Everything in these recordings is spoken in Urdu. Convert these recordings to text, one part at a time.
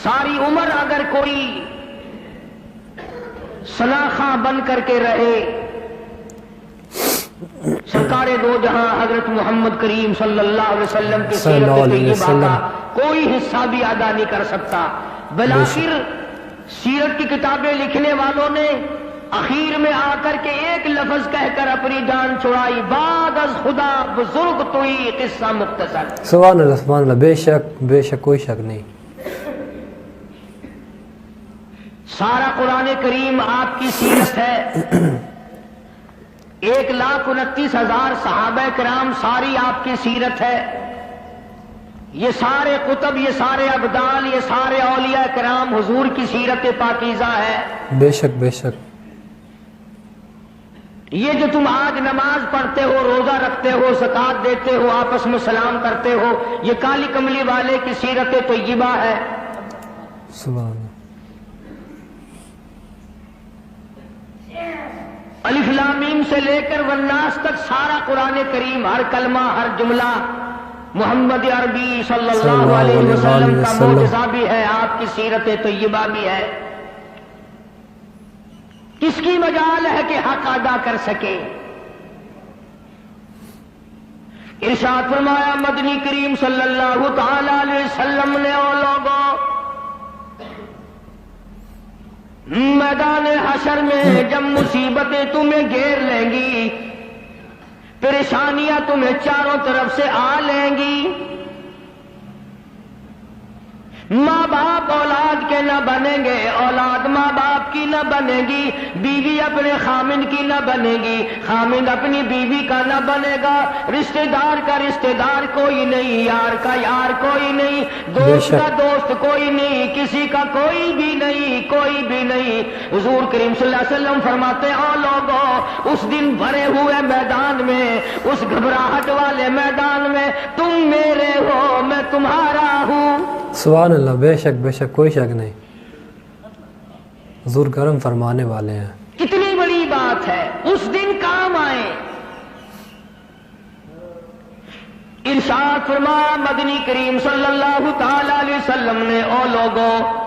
ساری عمر اگر کوئی سلاخاں بن کر کے رہے، سرکار دو جہاں حضرت محمد کریم صلی اللہ علیہ وسلم کی سیرت طیبہ کا کوئی حصہ بھی ادا نہیں کر سکتا۔ بالآخر سیرت کی کتابیں لکھنے والوں نے اخیر میں آ کر کے ایک لفظ کہہ کر اپنی جان چھڑائی، بعد از خدا بزرگ توئی، قصہ مختصر۔ سبحان اللہ سبحان اللہ، بے شک کوئی شک نہیں۔ سارا قرآن کریم آپ کی سیرت ہے، 1,29,000 صحابہ کرام ساری آپ کی سیرت ہے، یہ سارے کتب، یہ سارے ابدال، یہ سارے اولیاء کرام حضور کی سیرت پاکیزہ ہے۔ بے شک بے شک۔ یہ جو تم آج نماز پڑھتے ہو، روزہ رکھتے ہو، زکوٰۃ دیتے ہو، آپس میں سلام کرتے ہو، یہ کالی کملی والے کی سیرت طیبہ ہے۔ سبحان اللہ۔ الف لام میم سے لے کر والناس تک سارا قرآن کریم، ہر کلمہ، ہر جملہ محمد عربی صلی اللہ علیہ وسلم کا معجزہ بھی ہے، آپ کی سیرت طیبہ بھی ہے۔ کس کی مجال ہے کہ حق ادا کر سکے؟ ارشاد فرمایا مدنی کریم صلی اللہ تعالی علیہ وسلم نے، او لوگوں، میدان حشر میں جب مصیبتیں تمہیں گھیر لیں گی، پریشانیاں تمہیں چاروں طرف سے آ لیں گی، ماں باپ اولاد کے نہ بنیں گے، اولاد ماں باپ کی نہ بنے گی، بیوی اپنے خامند کی نہ بنے گی، خامند اپنی بیوی کا نہ بنے گا، رشتہ دار کا رشتہ دار کوئی نہیں، یار کا یار کوئی نہیں، دوست کا دوست کوئی نہیں، کسی کا کوئی بھی نہیں، کوئی بھی نہیں۔ حضور کریم صلی اللہ علیہ وسلم فرماتے ہیں، او لوگوں، اس دن بھرے ہوئے میدان میں، اس گھبراہٹ والے میدان میں، تم میرے ہو، میں تمہارا ہوں۔ سبحان اللہ، بے شک کوئی شک نہیں، حضور کرم فرمانے والے ہیں۔ کتنی بڑی بات ہے، اس دن کام آئے۔ ارشاد فرمایا مدنی کریم صلی اللہ تعالی علیہ وسلم نے، او لوگوں،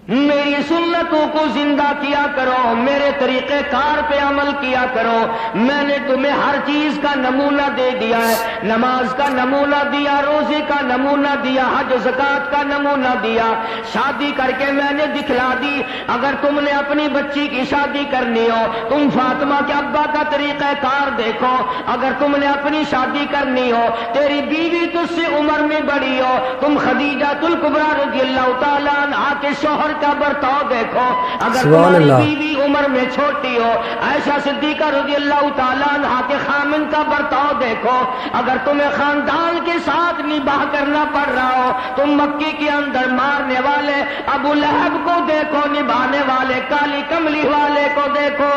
میری سنتوں کو زندہ کیا کرو، میرے طریقہ کار پہ عمل کیا کرو۔ میں نے تمہیں ہر چیز کا نمونہ دے دیا ہے، نماز کا نمونہ دیا، روزے کا نمونہ دیا، حج زکوٰۃ کا نمونہ دیا، شادی کر کے میں نے دکھلا دی۔ اگر تم نے اپنی بچی کی شادی کرنی ہو، تم فاطمہ کے ابا کا طریقہ کار دیکھو۔ اگر تم نے اپنی شادی کرنی ہو، تیری بیوی تجھ سے عمر میں بڑی ہو، تم خدیجہ الکبریٰ رضی اللہ تعالیٰ عنہا کے شوہر کا برتاؤ دیکھو۔ اگر تمہاری بیوی عمر میں چھوٹی ہو، عائشہ صدیقہ رضی اللہ تعالیٰ عنہا کے خامن کا برتاؤ دیکھو۔ اگر تمہیں خاندان کے ساتھ نباہ کرنا پڑ رہا ہو، تم مکے کے اندر مارنے والے ابو لہب کو دیکھو، نبھانے والے کالی کملی والے کو دیکھو۔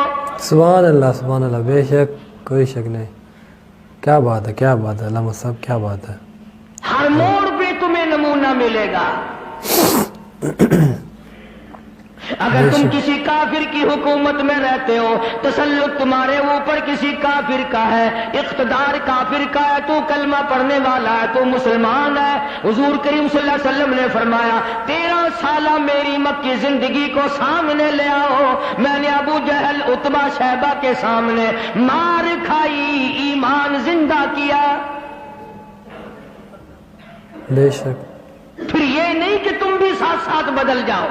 سبحان اللہ، بے شک کوئی شک نہیں۔ کیا بات ہے علامہ صاحب، کیا بات ہے۔ ہر موڑ پہ تمہیں نمونہ ملے گا۔ اگر تم کسی کافر کی حکومت میں رہتے ہو، تسلط تمہارے اوپر کسی کافر کا ہے، اقتدار کافر کا ہے، تو کلمہ پڑھنے والا ہے، تو مسلمان ہے، حضور کریم صلی اللہ علیہ وسلم نے فرمایا 13 سالہ میری مکی زندگی کو سامنے لے آؤ، میں نے ابو جہل عتبہ شیبہ کے سامنے مار کھائی، ایمان زندہ کیا۔ بے شک۔ پھر یہ نہیں کہ تم بھی ساتھ ساتھ بدل جاؤ۔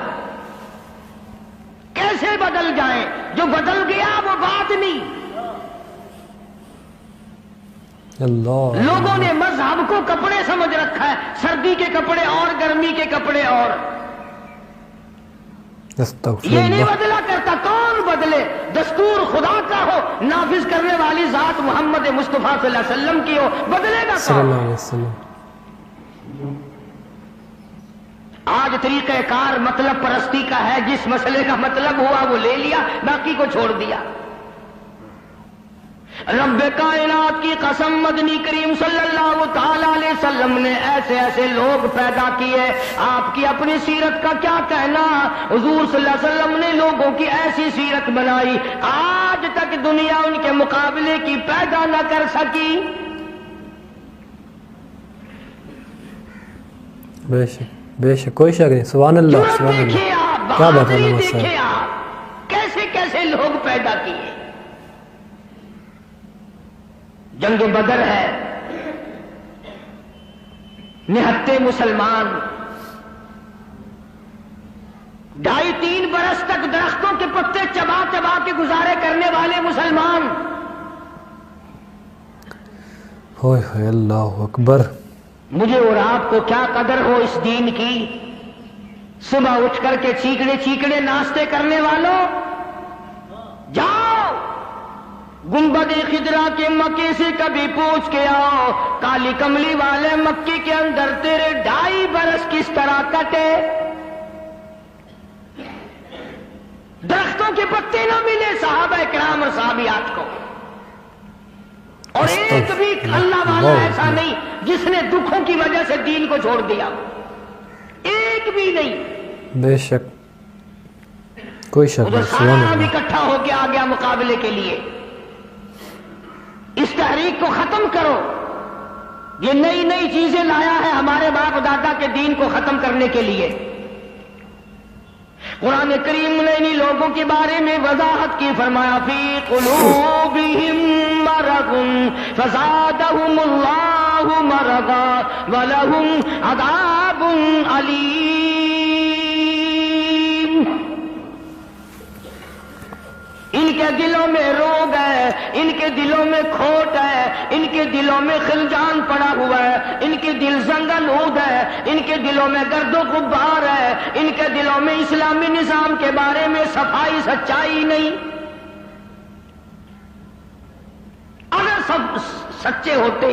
کیسے بدل جائیں؟ جو بدل گیا وہ بات نہیں۔ اللہ، لوگوں نے مذہب کو کپڑے سمجھ رکھا ہے، سردی کے کپڑے اور گرمی کے کپڑے اور۔ یہ نہیں بدلا کرتا، کون بدلے؟ دستور خدا کا ہو، نافذ کرنے والی ذات محمد مصطفیٰ صلی اللہ علیہ وسلم کی ہو، بدلے گا صلی اللہ علیہ وسلم۔ آج طریقہ کار مطلب پرستی کا ہے، جس مسئلے کا مطلب ہوا وہ لے لیا، باقی کو چھوڑ دیا۔ رب کائنات کی قسم، مدنی کریم صلی اللہ تعالی علیہ وسلم نے ایسے ایسے لوگ پیدا کیے، آپ کی اپنی سیرت کا کیا کہنا؟ حضور صلی اللہ علیہ وسلم نے لوگوں کی ایسی سیرت بنائی، آج تک دنیا ان کے مقابلے کی پیدا نہ کر سکی۔ بے شک۔ بے شک کوئی شک نہیں. سبحان اللہ جرأت سبحان دیکھیے اللہ. آپ، کیا بات ہے بہادری علامہ دیکھیے صاحب. آپ، کیسے کیسے لوگ پیدا کیے. جنگ بدر ہے، نہتے مسلمان، 2.5-3 برس تک درختوں کے پتے چبا چبا کے گزارے کرنے والے مسلمان. ہوئے ہوئے اللہ اکبر. مجھے اور آپ کو کیا قدر ہو اس دین کی. صبح اٹھ کر کے چیکڑے چیکڑے ناشتے کرنے والوں، جاؤ گنبد خضرا کے مکے سے کبھی پوچھ کے آؤ، کالی کملی والے مکے کے اندر تیرے 2.5 برس کس طرح کٹے. درختوں کے پتے نہ ملے صحابہ کرام اور صحابیات کو، اور ایک بھی اللہ والا ایسا نہیں جس نے دکھوں کی وجہ سے دین کو چھوڑ دیا، ایک بھی نہیں. بے شک کوئی شک ادھر نہیں. سبحان سارا بھی اللہ. اکٹھا ہو کے آ گیا مقابلے کے لیے. اس تحریک کو ختم کرو. یہ نئی نئی چیزیں لایا ہے ہمارے باپ دادا کے دین کو ختم کرنے کے لیے. قرآن کریم نے انہی لوگوں کے بارے میں وضاحت کی، فرمایا فی قلوبہم مرض فزادہم اللہ مرضا ولہم عذاب علیم. ان کے دلوں میں روگ ہے، ان کے دلوں میں کھوٹ ہے، ان کے دلوں میں خلجان پڑا ہوا ہے، ان کے دل زنگلود ہے، ان کے دلوں میں گرد و غبار ہے، ان کے دلوں میں اسلامی نظام کے بارے میں صفائی سچائی نہیں. اگر سب سچے ہوتے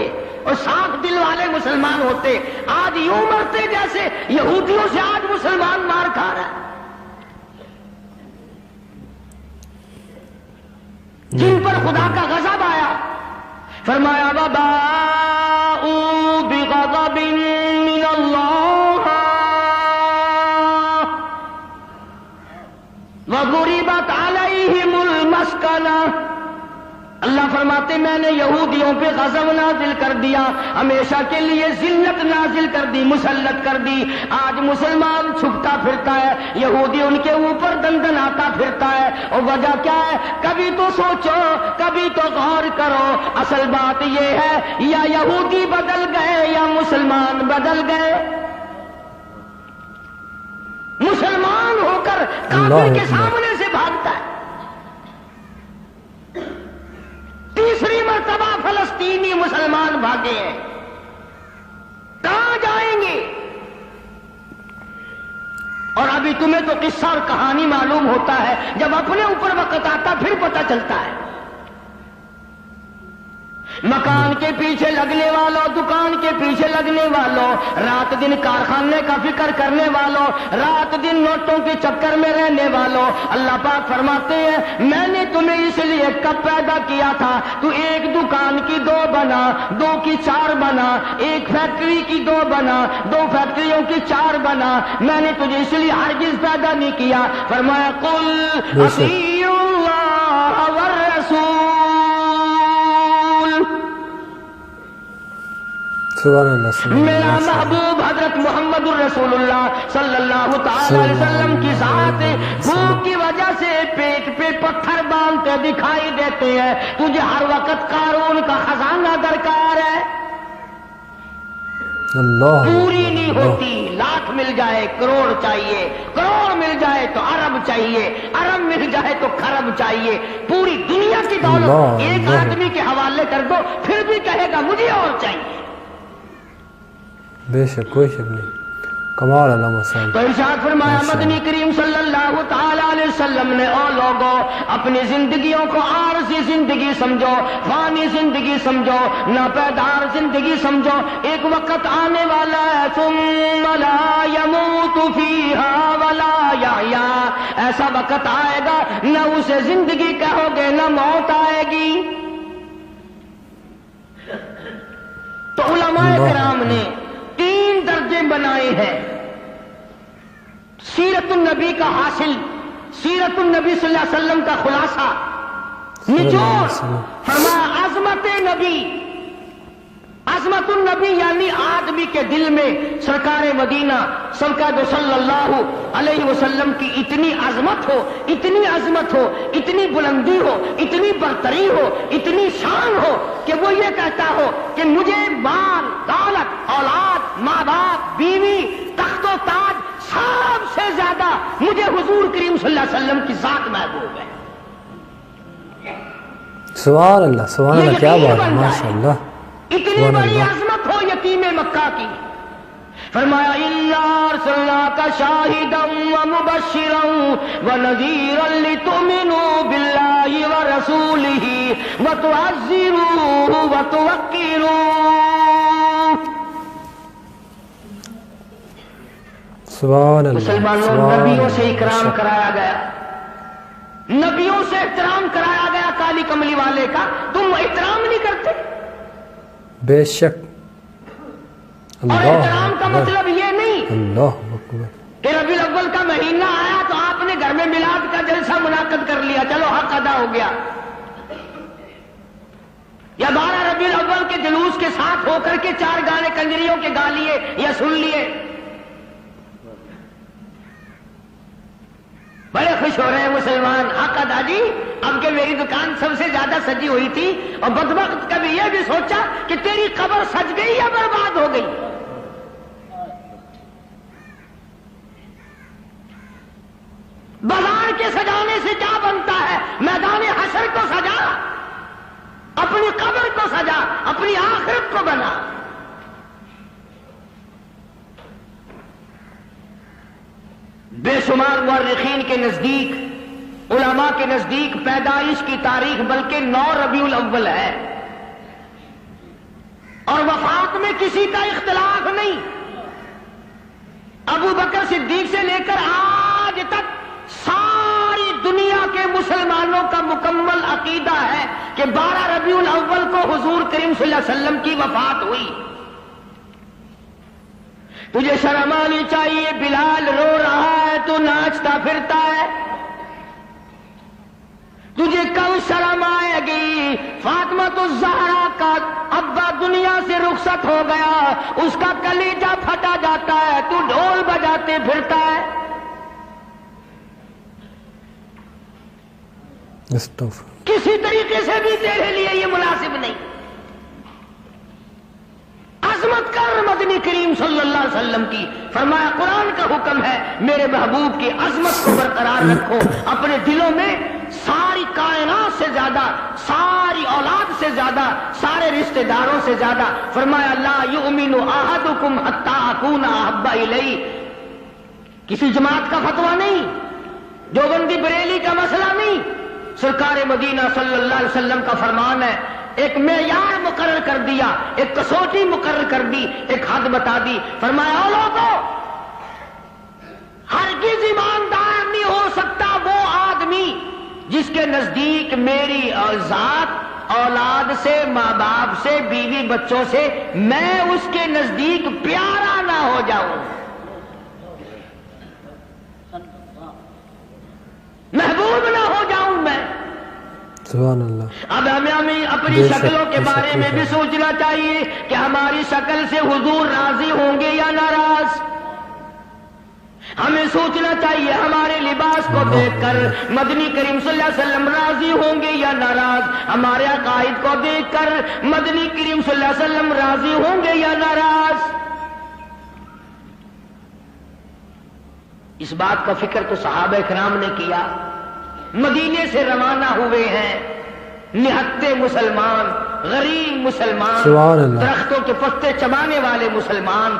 اور صاف دل والے مسلمان ہوتے، آج یوں مرتے جیسے یہودیوں سے آج مسلمان مار کھا رہا ہے، جن پر خدا کا غضب آیا. فرمایا وباءوا بغضب من اللہ وضربت علیہم المسکنہ. اللہ فرماتے میں نے یہودیوں پہ غضب نازل کر دیا، ہمیشہ کے لیے ذلت نازل کر دی، مسلط کر دی. آج مسلمان چھپتا پھرتا ہے، یہودی ان کے اوپر دندناتا پھرتا ہے. اور وجہ کیا ہے؟ کبھی تو سوچو، کبھی تو غور کرو. اصل بات یہ ہے یا یہودی بدل گئے یا مسلمان بدل گئے. مسلمان ہو کر کافر کے سامنے سے بھاگتا ہے. تیسری مرتبہ فلسطینی مسلمان بھاگے ہیں، کہاں جائیں گے؟ اور ابھی تمہیں تو قصہ اور کہانی معلوم ہوتا ہے، جب اپنے اوپر وقت آتا پھر پتہ چلتا ہے. مکان کے پیچھے لگنے والوں، دکان کے پیچھے لگنے والوں، رات دن کارخانے کا فکر کرنے والوں، رات دن نوٹوں کے چکر میں رہنے والوں، اللہ پاک فرماتے ہیں میں نے تمہیں اس لیے کب پیدا کیا تھا، تو ایک دکان کی 2 بنا، 2 کی 4 بنا، ایک فیکٹری کی 2 بنا، 2 فیکٹریوں کی 4 بنا. میں نے تجھے اس لیے ہرگز پیدا نہیں کیا. فرمایا قل اطیعوا اللہ والرسول. میرا محبوب حضرت محمد الرسول اللہ صلی اللہ تعالی علیہ وسلم کی ذات بھوک کی وجہ سے پیٹ پہ پتھر باندھتے دکھائی دیتے ہیں، تجھے ہر وقت قارون کا خزانہ درکار ہے. اللہ پوری نہیں ہوتی، لاکھ مل جائے کروڑ چاہیے، کروڑ مل جائے تو ارب چاہیے، ارب مل جائے تو خرب چاہیے. پوری دنیا کی دولت ایک آدمی کے حوالے کر دو پھر بھی کہے گا مجھے اور چاہیے. بے شک کوئی شک نہیں. کمال علامہ صاحب. تو ارشاد فرمایا مدنی کریم صلی اللہ تعالی علیہ وسلم نے او لوگوں اپنی زندگیوں کو عارضی زندگی سمجھو، فانی زندگی سمجھو، ناپیدار زندگی سمجھو. ایک وقت آنے والا ہے ثم لا يموت فيها ولا يحيا. ایسا وقت آئے گا نہ اسے زندگی کہو گے نہ موت آئے گی. تو علماء کرام نے 3 درجے بنائے ہیں سیرت النبی کا حاصل، سیرت النبی صلی اللہ علیہ وسلم کا خلاصہ نچوڑ. فرمایا عظمت نبی، عظمت النبی یعنی آدمی کے دل میں سرکار مدینہ سرکار صلی اللہ علیہ وسلم کی اتنی عظمت ہو، اتنی عظمت ہو، اتنی بلندی ہو، اتنی برتری ہو، اتنی شان ہو کہ وہ یہ کہتا ہو کہ مجھے مال، دولت، اولاد، ماں باپ، بیوی، تخت و تاج سب سے زیادہ مجھے حضور کریم صلی اللہ علیہ وسلم کی ذات محبوب ہے۔ سبحان اللہ، کیا بات ہے، ماشاء اللہ، اتنی بڑی عظمت ہو یتیم مکہ کی۔ فرمایا اِنَّا أَرْسَلْنَاكَ شَاهِدًا وَمُبَشِّرًا وَنَذِيرًا لِتُؤْمِنُوا بِاللَّهِ وَرَسُولِهِ وَتُعَزِّرُوهُ وَتُوَقِّرُوهُ۔ سبحان اللہ، مسلمانوں، نبیوں سے اکرام کرایا گیا، نبیوں سے احترام کرایا گیا، کالی کملی والے کا تم احترام نہیں کرتے؟ بے شک۔ اور احترام کا مطلب یہ نہیں اللہ اکبر کہ ربیع الاول کا مہینہ آیا تو آپ نے گھر میں میلاد کا جلسہ منعقد کر لیا، چلو حق ادا ہو گیا، یا 12 ربیع الاول کے جلوس کے ساتھ ہو کر کے 4 گانے کنجریوں کے گا لیے یا سن لیے، بڑے خوش ہو رہے ہیں مسلمان، حق ادا جی، اب کہ میری دکان سب سے زیادہ سجی ہوئی تھی، اور بدبخت کبھی یہ بھی سوچا کہ تیری قبر سج گئی یا برباد ہو گئی۔ بازار کے سجانے سے کیا بنتا ہے؟ میدان حشر کو سجا، اپنی قبر کو سجا، اپنی آخرت کو بنا۔ بے شمار مورخین کے نزدیک، علماء کے نزدیک پیدائش کی تاریخ بلکہ 9 ربیع الاول ہے، اور وفات میں کسی کا اختلاف نہیں۔ ابو بکر صدیق سے لے کر آج تک ساری دنیا کے مسلمانوں کا مکمل عقیدہ ہے کہ 12 ربیع الاول کو حضور کریم صلی اللہ علیہ وسلم کی وفات ہوئی۔ تجھے شرم آنی چاہیے، بلال رو رہا ہے تو ناچتا پھرتا ہے، تجھے کب شرم آئے گی؟ فاطمہ الزہرا کا ابا دنیا سے رخصت ہو گیا، اس کا کلیجہ پھٹا جاتا ہے، تو ڈھول بجاتے پھرتا ہے۔ کسی طریقے سے بھی تیرے لیے یہ مناسب نہیں۔ عظمت کر مدنی کریم صلی اللہ علیہ وسلم کی، فرمایا قرآن کا حکم ہے میرے محبوب کی عظمت کو برقرار رکھو اپنے دلوں میں، ساری کائنات سے زیادہ، ساری اولاد سے زیادہ، سارے رشتہ داروں سے زیادہ۔ فرمایا لا یؤمن احدکم حتی اکون احب الیہ، کسی جماعت کا فتویٰ نہیں، دیوبندی بریلی کا مسئلہ نہیں، سرکار مدینہ صلی اللہ علیہ وسلم کا فرمان ہے۔ ایک معیار مقرر کر دیا، ایک کسوٹی مقرر کر دی، ایک حد بتا دی، فرمایا او لوگو، ہرگز ایماندار نہیں ہو سکتا وہ آدمی جس کے نزدیک میری ذات، اولاد سے، ماں باپ سے، بیوی بچوں سے میں اس کے نزدیک پیارا نہ ہو جاؤں، محبوب نہ ہو جاؤں میں۔ سبحان اللہ۔ اب ہمیں اپنی شکلوں کے بارے میں بھی سوچنا چاہیے کہ ہماری شکل سے حضور راضی ہوں گے یا ناراض۔ ہمیں سوچنا چاہیے ہمارے لباس کو دیکھ کر مدنی کریم صلی اللہ علیہ وسلم راضی ہوں گے یا ناراض، ہمارے عقائد کو دیکھ کر مدنی کریم صلی اللہ علیہ وسلم راضی ہوں گے یا ناراض۔ اس بات کا فکر تو صحابہ کرام نے کیا، مدینے سے روانہ ہوئے ہیں نہتے مسلمان، غریب مسلمان، درختوں کے پتے چبانے والے مسلمان۔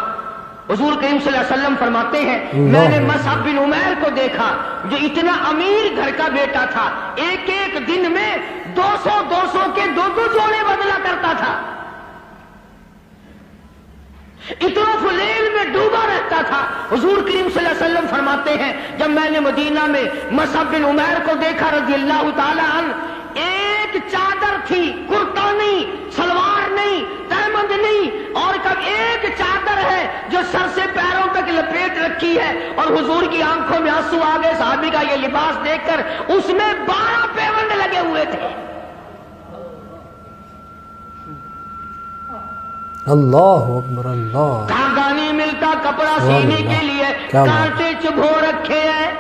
حضور کریم صلی اللہ علیہ وسلم فرماتے ہیں میں نے مصعب بن عمیر کو دیکھا جو اتنا امیر گھر کا بیٹا تھا، ایک ایک دن میں 200 کے 2 جوڑے بدلا کرتا تھا، اتنا فلیل میں ڈوبا رہتا تھا۔ حضور کریم صلی اللہ علیہ وسلم فرماتے ہیں جب میں نے مدینہ میں مصعب بن عمیر کو دیکھا رضی اللہ تعالی عنہ، ایک چادر تھی، کرتا نہیں، سلوار نہیں، تہمند نہیں، اور کب ایک چادر ہے جو سر سے پیروں تک لپیٹ رکھی ہے، اور حضور کی آنکھوں میں آنسو آ گئے صحابی کا یہ لباس دیکھ کر، اس میں 12 پیوند لگے ہوئے تھے۔ اللہ اکبر اللہ. دھاگا نہیں ملتا کپڑا سبحان سینے اللہ. کے لیے، کیا بات. کانٹے چبھو رکھے ہیں.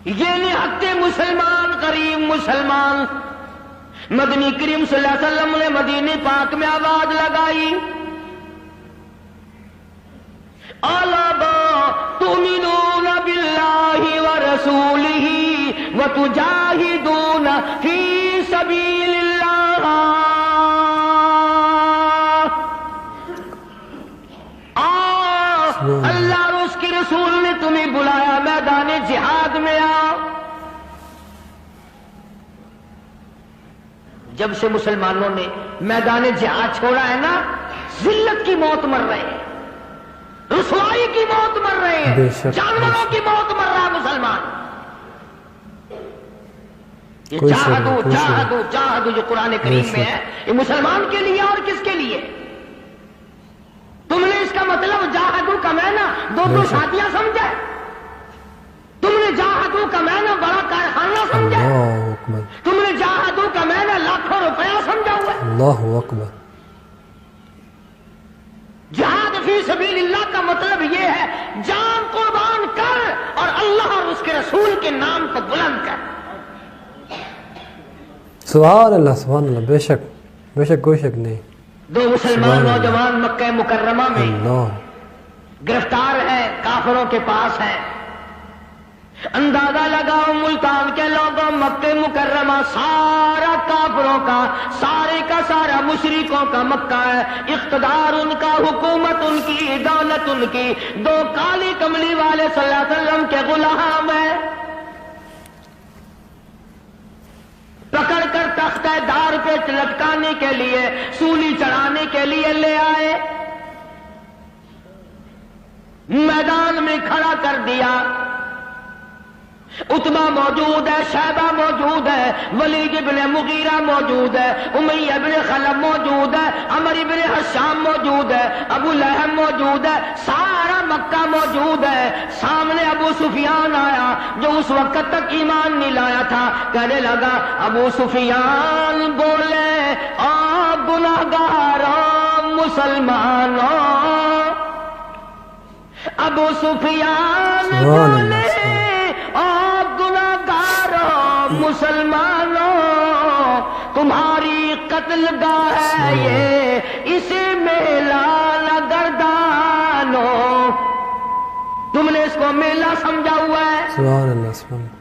یہ نہتے مسلمان غریب مسلمان. مدنی کریم صلی اللہ علیہ وسلم نے مدینے پاک میں آواز لگائی، الا تؤمنون باللہ ورسولہ وتجاہدون فی سبیل اللہ. اللہ اور اس کے رسول نے تمہیں بلایا، میدان جہاد میں آؤ. جب سے مسلمانوں نے میدان جہاد چھوڑا ہے نا، ذلت کی موت مر رہے ہیں، رسوائی کی موت مر رہے ہیں، جانوروں کی موت مر رہا ہے مسلمان. یہ جاہدو جاہدو جاہدو جو قرآن کریم میں ہے، یہ مسلمان کے لیے اور کس کے لیے؟ تم نے اس کا مطلب جاہدو کا معنی دو شادیاں سمجھا؟ تم نے جاہدو کا معنی بڑا کارخانہ سمجھا؟ تم نے جاہدو کا معنی لاکھوں روپیہ سمجھا ہوا؟ اللہ اکبر. جہاد فی سبیل اللہ کا مطلب یہ ہے جان قربان کر اور اللہ اور اس کے رسول کے نام کو بلند کر. سبحان اللہ سبحان اللہ. بے شک بے شک، کوئی شک نہیں. دو مسلمان نوجوان مکہ مکرمہ میں اللہ گرفتار ہیں، کافروں کے پاس ہیں. اندازہ لگاؤ ملتان کے لوگوں، مکہ مکرمہ سارا کافروں کا، سارے کا سارا مشرکوں کا مکہ ہے. اقتدار ان کا، حکومت ان کی، دولت ان کی. دو کالی کملی والے صلی اللہ علیہ وسلم کے غلام ہیں. پکڑ کر تختہ دار پہ لٹکانے کے لیے، سولی چڑھانے کے لیے لے آئے، میدان میں کھڑا کر دیا. عتبہ موجود ہے، شیبہ موجود ہے، ولید بن مغیرہ موجود ہے، امیہ بن خلف موجود ہے، عمر بن حشام موجود ہے، ابو لہب موجود ہے، سارا مکہ موجود ہے. سامنے ابو سفیان آیا جو اس وقت تک ایمان نہیں لایا تھا. کہنے لگا، ابو سفیان بولے، آپ گناہگاروں مسلمانوں. ابو سفیان بولے، آپ گناہگاروں مسلمانوں، تمہاری قتل گاہ ہے یہ، اسے میلہ نہ گردانو. تم نے اس کو میلہ سمجھا ہوا ہے. سبحان اللہ سبحان اللہ.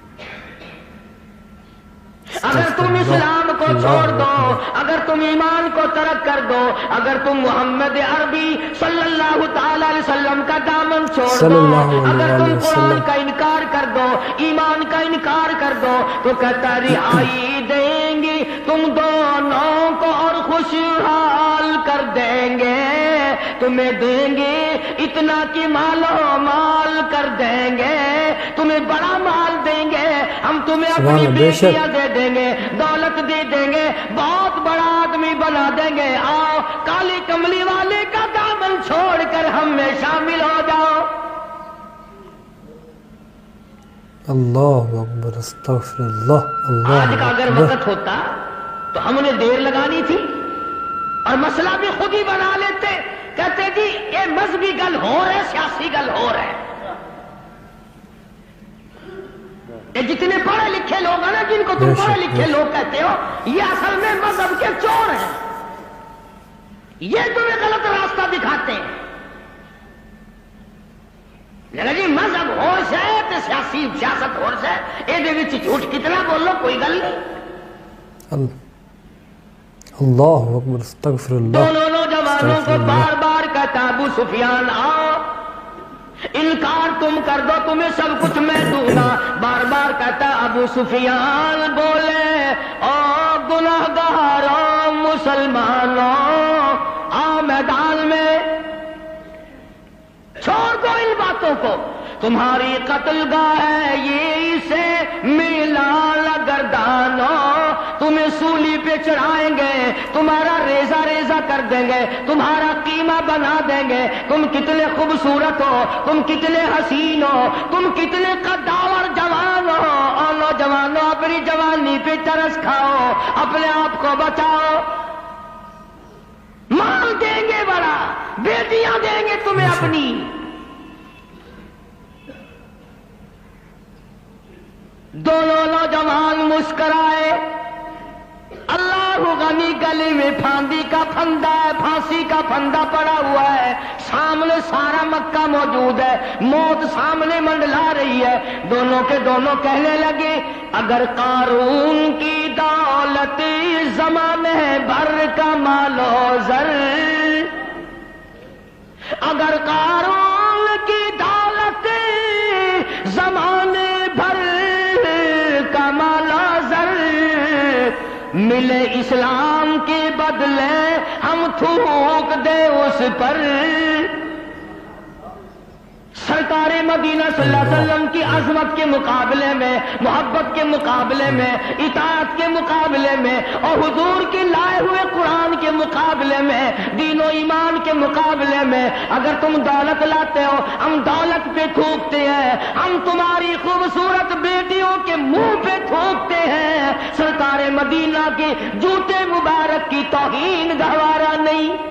اگر تم اسلام کو چھوڑ دو، اگر تم ایمان کو ترک کر دو، اگر تم محمد عربی صلی اللہ تعالی علیہ وسلم کا دامن چھوڑ دو، اگر تم قرآن کا انکار کر دو، ایمان کا انکار کر دو، تو کہتا رہائی دیں گے تم دونوں کو اور خوشحال کر دیں گے. تمہیں دیں گے اتنا کہ مالو مال کر دیں گے، تمہیں بڑا مال دیں گے، ہم تمہیں اپنی بیٹیاں دے دیں گے، دولت دے دیں گے، بہت بڑا آدمی بنا دیں گے. آؤ کالی کملی والے کا دامن چھوڑ کر ہم میں شامل ہو جاؤ. اللہ اکبر استغفر اللہ. آج کا اللہ اگر اکبر. وقت ہوتا تو ہم نے دیر لگانی تھی اور مسئلہ بھی خود ہی بنا لیتے. کہتے جی یہ مذہبی گل ہو رہا ہے، سیاسی گل ہو رہا ہے. یہ جتنے پڑھے لکھے لوگ ہیں نا، جن کو تم پڑھے لکھے لوگ کہتے ہو، یہ اصل میں مذہب کے چور ہیں. یہ تمہیں غلط راستہ دکھاتے ہیں. جی مذہب ہوش ہے تو سیاست ہوش ہے، یہ جھوٹ کتنا بولو کوئی گل نہیں. اللہ اکبر استغفر اللہ. دونوں نوجوانوں کو بار بار کہتا ابو سفیان آؤ، انکار تم کر دو تمہیں سب کچھ میں دوں گا. بار بار کہتا ابو سفیان بولے، او گناہگاروں مسلمانوں، آؤ میدان میں، چھوڑ دو ان باتوں کو. تمہاری قتل گاہ ہے یہ، اسے میلہ نہ گردانو. تمہیں سولی پہ چڑھائیں گے، تمہارا ریزہ ریزہ کر دیں گے، تمہارا قیمہ بنا دیں گے. تم کتنے خوبصورت ہو، تم کتنے حسین ہو، تم کتنے قداور جوان ہو. اور نوجوانوں اپنی جوانی پہ ترس کھاؤ، اپنے آپ کو بچاؤ. مال دیں گے بڑا، بیٹیاں دیں گے تمہیں اپنی. دونوں نوجوان مسکرائے. اللہ غنی گلی میں پھاندی کا پھندا ہے، پھانسی کا پھندا پڑا ہوا ہے، سامنے سارا مکہ موجود ہے، موت سامنے منڈلا رہی ہے. دونوں کے دونوں کہنے لگے اگر قارون کی دولت زمانے بھر کا مال و زر، اگر قارون کی دولت زمانے بھر کا مال و زر ملے اسلام کے بدلے ہم تھوک دے اس پر. سرکار مدینہ صلی اللہ علیہ وسلم کی عظمت کے مقابلے میں، محبت کے مقابلے میں، اطاعت کے مقابلے میں، اور حضور کے لائے ہوئے قرآن کے مقابلے میں، دین و ایمان کے مقابلے میں اگر تم دولت لاتے ہو ہم دولت پہ تھوکتے ہیں، ہم تمہاری خوبصورت بیٹیوں کے منہ پہ تھوکتے ہیں. سرکار مدینہ کے جوتے مبارک کی توہین گوارا نہیں.